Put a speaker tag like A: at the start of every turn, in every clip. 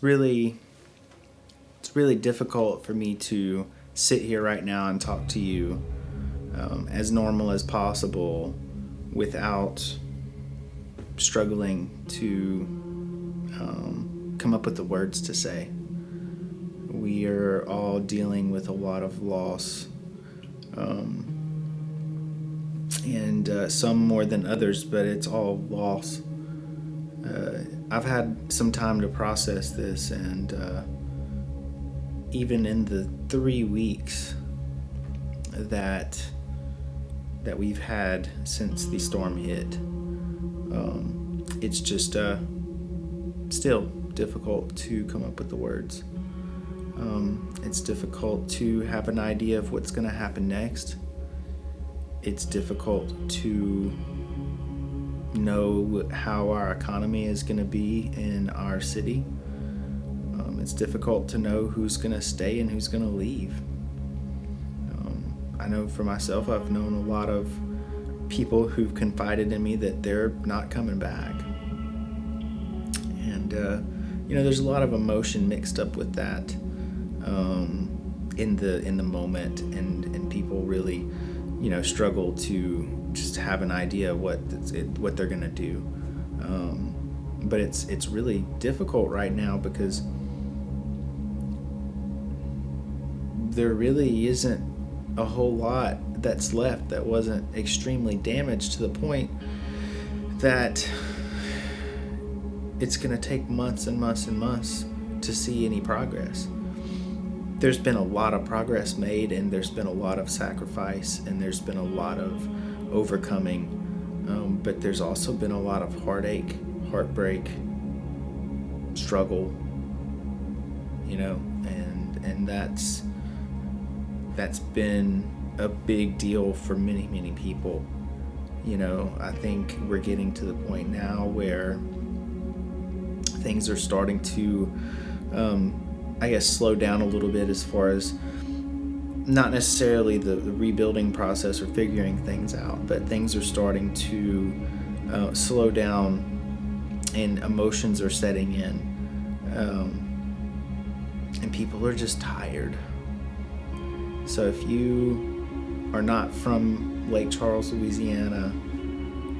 A: it's really difficult for me to sit here right now and talk to you as normal as possible without struggling to come up with the words to say. We are all dealing with a lot of loss, and some more than others, but it's all loss. I've had some time to process this, and even in the 3 weeks that we've had since the storm hit, it's just still difficult to come up with the words. It's difficult to have an idea of what's going to happen next. It's difficult to know how our economy is going to be in our city. It's difficult to know who's going to stay and who's going to leave. I know for myself, I've known a lot of people who've confided in me that they're not coming back. And, there's a lot of emotion mixed up with that in the moment, and people really, struggle to just have an idea what they're going to do. But it's really difficult right now because there really isn't a whole lot that's left that wasn't extremely damaged to the point that it's going to take months and months and months to see any progress. There's been a lot of progress made, and there's been a lot of sacrifice, and there's been a lot of overcoming, but there's also been a lot of heartache, heartbreak, struggle, and that's been a big deal for many, many people. I think we're getting to the point now where things are starting to, slow down a little bit as far as not necessarily the rebuilding process or figuring things out, but things are starting to slow down and emotions are setting in. And people are just tired. So if you are not from Lake Charles, Louisiana,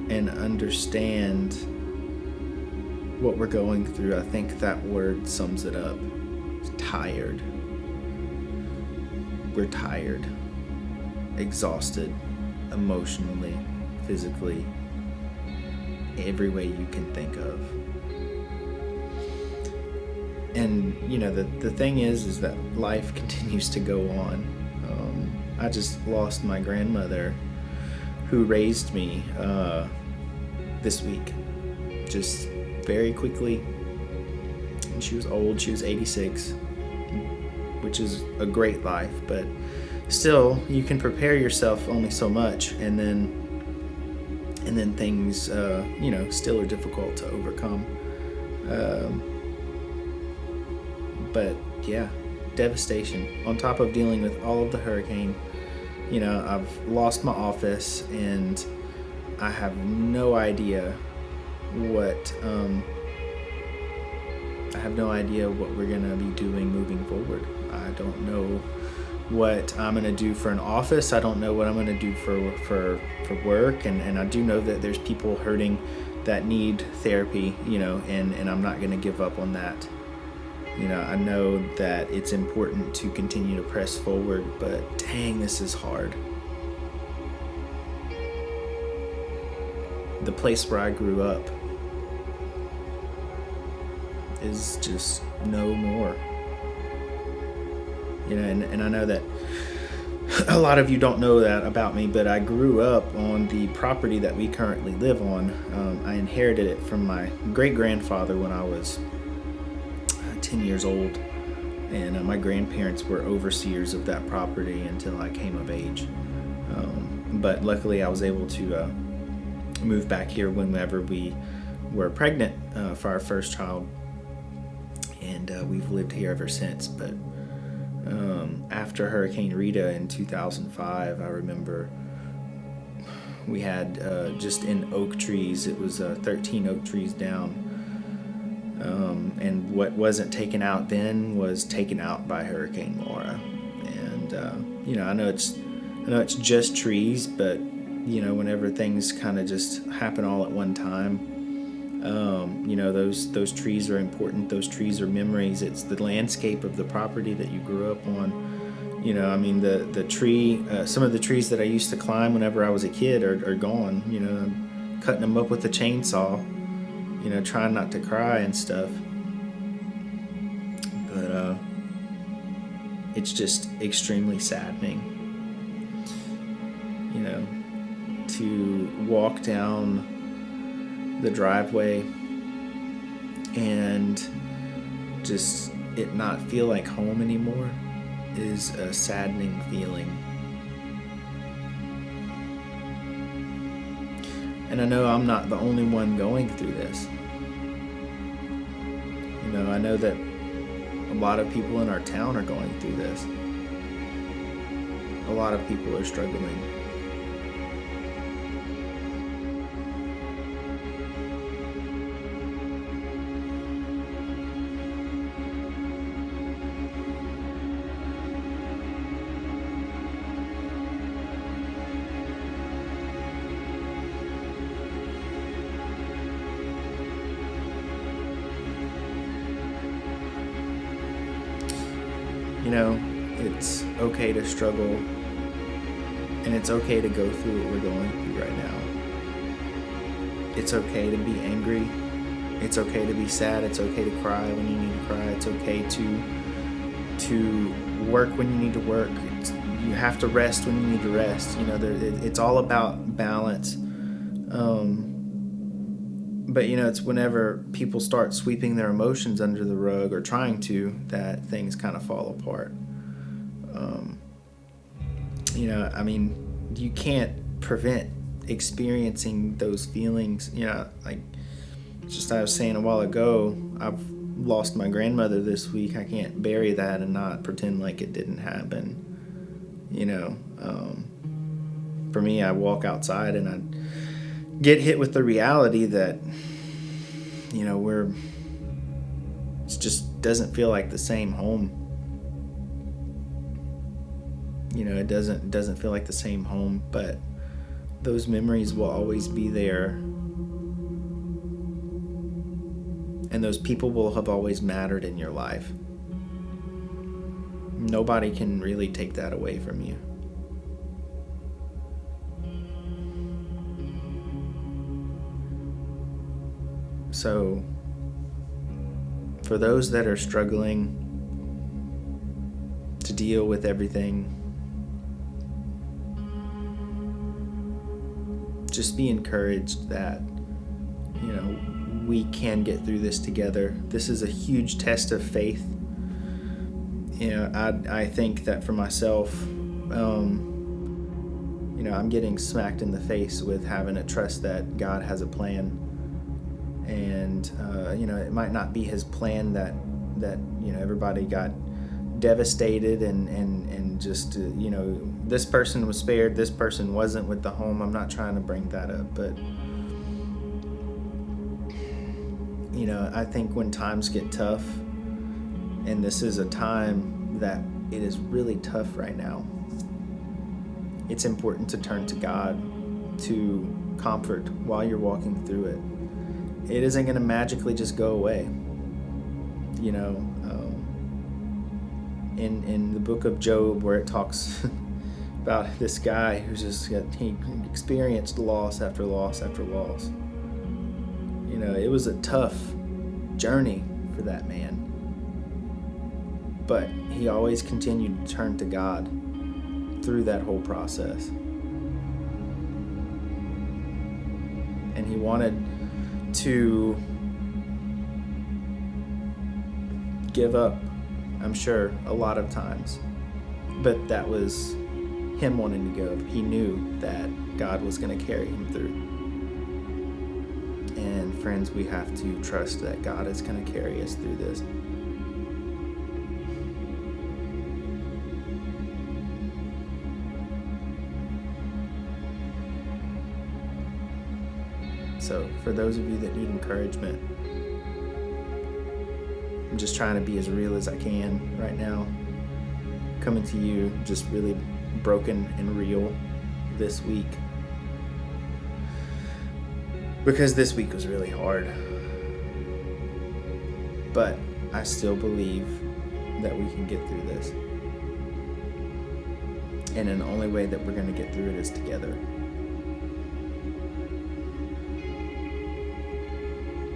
A: and understand what we're going through, I think that word sums it up. It's tired. We're tired, exhausted, emotionally, physically, every way you can think of. And, the thing is that life continues to go on. I just lost my grandmother who raised me this week, just very quickly. And she was old, she was 86, which is a great life, but still, you can prepare yourself only so much, and then things, still are difficult to overcome. But yeah, devastation. On top of dealing with all of the hurricane, I've lost my office, and I have no idea what we're gonna be doing moving forward. I don't know what I'm gonna do for an office. I don't know what I'm gonna do for work, and I do know that there's people hurting that need therapy, and I'm not gonna give up on that. I know that it's important to continue to press forward, but dang, this is hard. The place where I grew up is just no more. And I know that a lot of you don't know that about me, but I grew up on the property that we currently live on. I inherited it from my great-grandfather when I was 10 years old, and my grandparents were overseers of that property until I came of age. But luckily I was able to move back here whenever we were pregnant for our first child, and we've lived here ever since. But after Hurricane Rita in 2005, I remember we had just in oak trees, it was 13 oak trees down, and what wasn't taken out then was taken out by Hurricane Laura. And I know it's just trees, but whenever things kind of just happen all at one time, those trees are important. Those trees are memories. It's the landscape of the property that you grew up on. The tree, some of the trees that I used to climb whenever I was a kid are gone. I'm cutting them up with a chainsaw, trying not to cry and stuff. But it's just extremely saddening, to walk down the driveway and just it not feel like home anymore is a saddening feeling. And I know I'm not the only one going through this. I know that a lot of people in our town are going through this. A lot of people are struggling. It's okay to struggle, and it's okay to go through what we're going through right now. It's okay to be angry. It's okay to be sad. It's okay to cry when you need to cry. It's okay to work when you need to work. You have to rest when you need to rest. It's all about balance. But it's whenever people start sweeping their emotions under the rug or trying to, that things kind of fall apart. You can't prevent experiencing those feelings. Like just I was saying a while ago, I've lost my grandmother this week. I can't bury that and not pretend like it didn't happen. For me, I walk outside and I get hit with the reality that it just doesn't feel like the same home. It doesn't feel like the same home, but those memories will always be there, and those people will have always mattered in your life. Nobody can really take that away from you. So, for those that are struggling to deal with everything, just be encouraged that, we can get through this together. This is a huge test of faith. I think that for myself, I'm getting smacked in the face with having to trust that God has a plan. And, it might not be his plan that everybody got devastated and just, this person was spared, this person wasn't with the home. I'm not trying to bring that up, but, I think when times get tough, and this is a time that it is really tough right now, it's important to turn to God to comfort while you're walking through it. It isn't going to magically just go away. In the book of Job, where it talks about this guy who's he experienced loss after loss after loss. It was a tough journey for that man. But he always continued to turn to God through that whole process. And he wanted to give up, I'm sure, a lot of times. But that was him wanting to give. He knew that God was going to carry him through. And friends, we have to trust that God is going to carry us through this. So, for those of you that need encouragement, I'm just trying to be as real as I can right now. Coming to you just really broken and real this week. Because this week was really hard. But I still believe that we can get through this. And the only way that we're going to get through it is together.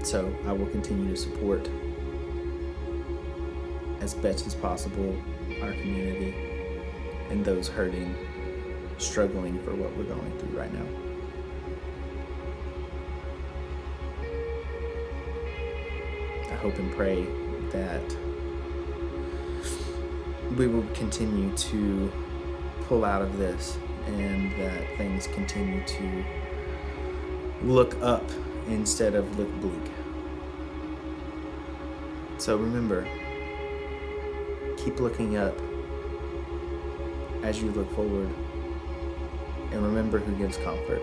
A: So I will continue to support as best as possible our community and those hurting, struggling for what we're going through right now. I hope and pray that we will continue to pull out of this and that things continue to look up instead of look bleak. So remember, keep looking up as you look forward, and remember who gives comfort.